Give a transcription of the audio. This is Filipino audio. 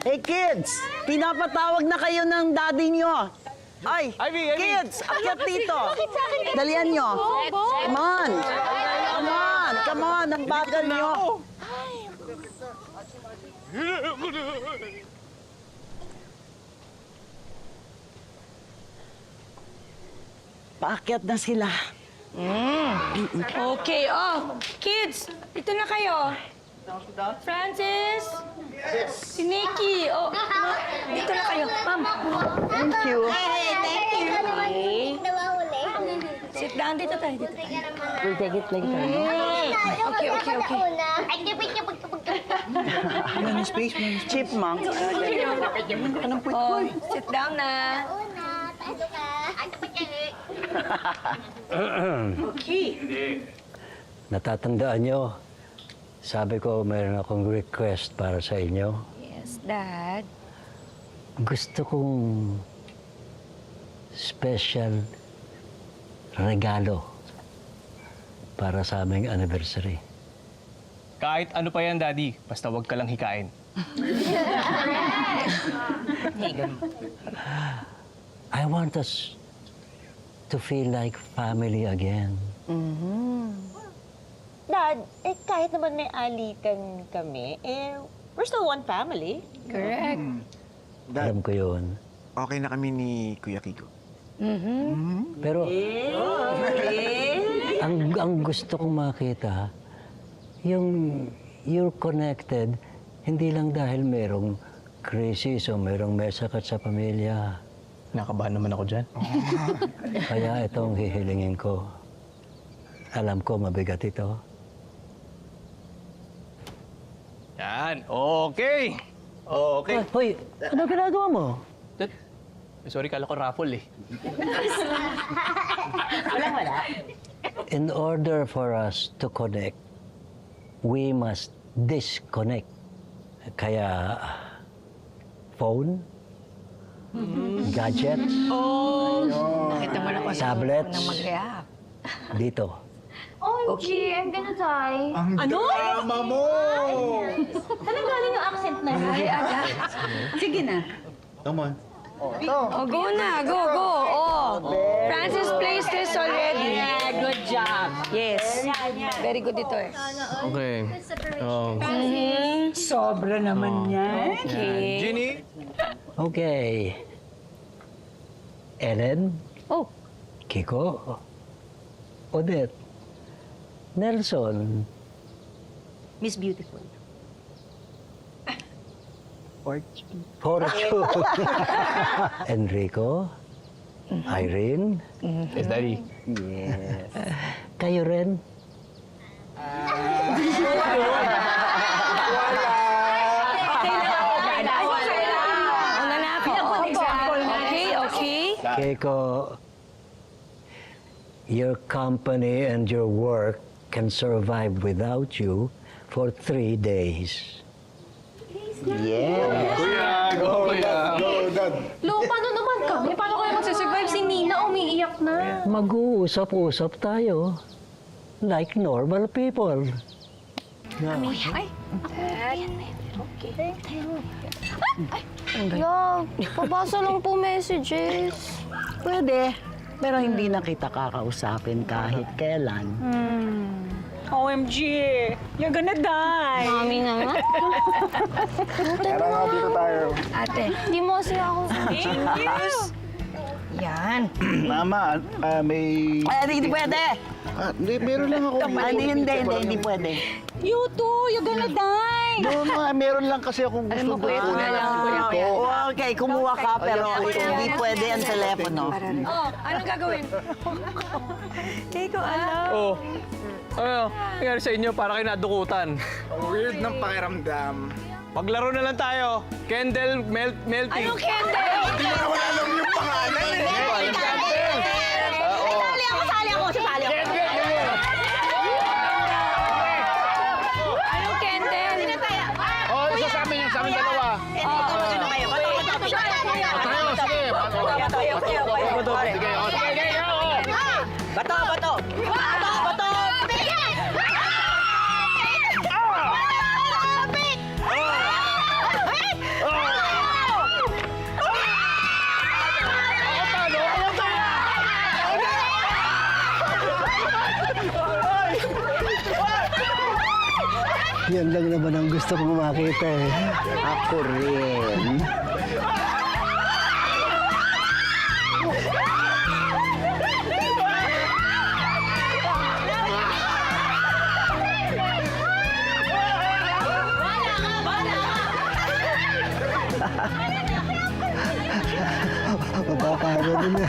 Hey kids, pinapatawag na kayo ng daddy nyo. Ay, Ivy! kids, akyat dito. Dalian nyo. Come on. Come on, ang bagal nyo. Paakyat na sila. Okay, kids, dito na kayo. Francis, si Nikki, dito na kayo. Ma'am, Thank you. sit down dito tayo. Dito. We'll take it later. Okay. Chipmunk. Sit down na. Okay. Natatandaan nyo, sabi ko mayroon akong request para sa inyo. Yes, Dad. Gusto kong special regalo para sa aming anniversary. Kahit ano pa yan, Daddy. Basta wag ka lang hikain. I want us to feel like family again. Dad, kahit naman may alitan kami, we're still one family. Correct. Dad, Alam ko yun. okay na kami ni Kuya Kiko. Pero ang gusto kong makita, yung you're connected, hindi lang dahil merong crisis o merong may sakit sa pamilya. Nakabahan naman ako dyan. Kaya itong hihilingin ko. Alam ko mabigat ito. Yan. Okay. Okay. Hoy, ano ginagawa mo? Sorry, kala ko raffle eh. In order for us to connect, we must disconnect. Kaya, phone, gadgets, Nakita mo na ko tablets, nang mag-react. dito. OMG, I'm gonna die. Ano? Drama mo! Saan galing yung accent na yun? Ay, aga. Sige na. Come on. Go na, go. Francis plays this already. Good job. Yes. Very good ito eh. Okay. Sobra naman yan. Okay. Ginny? Okay. Ellen, Oh, Kiko, Odette, Nelson, Miss Beautiful. Fortune, Enrico, Irene, Yes, Daddy. kayo rin. una na ako. Okay. Keiko, your company and your work can survive without you for 3 days. Lo, paano naman kami? Paano kaya magsasurvive si Nina? Umiiyak na. Mag-uusap-usap tayo like normal people. Lo, pabasa lang po messages. Pwede, pero hindi na kita kakausapin kahit kailan. OMG, you're gonna die. Mami na nga. Tara nga, dito tayo. Ate. Hindi mo kasi ako. Yan. Mama, may... Ay, hindi pwede. Hindi, meron lang ako. Hindi pwede. You too, you're gonna die. No, meron lang kasi akong gusto kuya, kunin kuya lang, ng kuya. Kiko. Okay, kumuha ka, pero hindi pwede ang telepono. Anong gagawin? Keiko, alam. Oh. Ano? Nangyari sa inyo para kayo nadukutan. Weird ng pakiramdam. Paglaro na lang tayo. Candle melting. Anong candle? Hindi mo naman alam yung pangalan eh. Sali ako. Anong candle? Oh, isa sa amin yan, sa amin dalawa. Bato! Yan lang naman ang gusto kong makita eh. Ako rin. Mapapagod na.